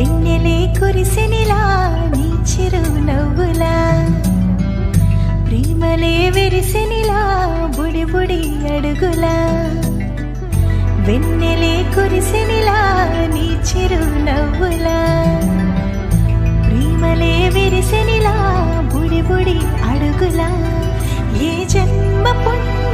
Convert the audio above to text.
వెన్నెలే కురిసెనిలా నీ చిరు నవ్వులా ప్రేమలే విరిసెనిలా బుడి బుడి అడుగులా వెన్నెలే కురిసెనిలా నీ చిరు నవ్వులా ప్రేమలే విరిసెనిలా బుడి బుడి అడుగులా ఏ జన్మ పుణ్య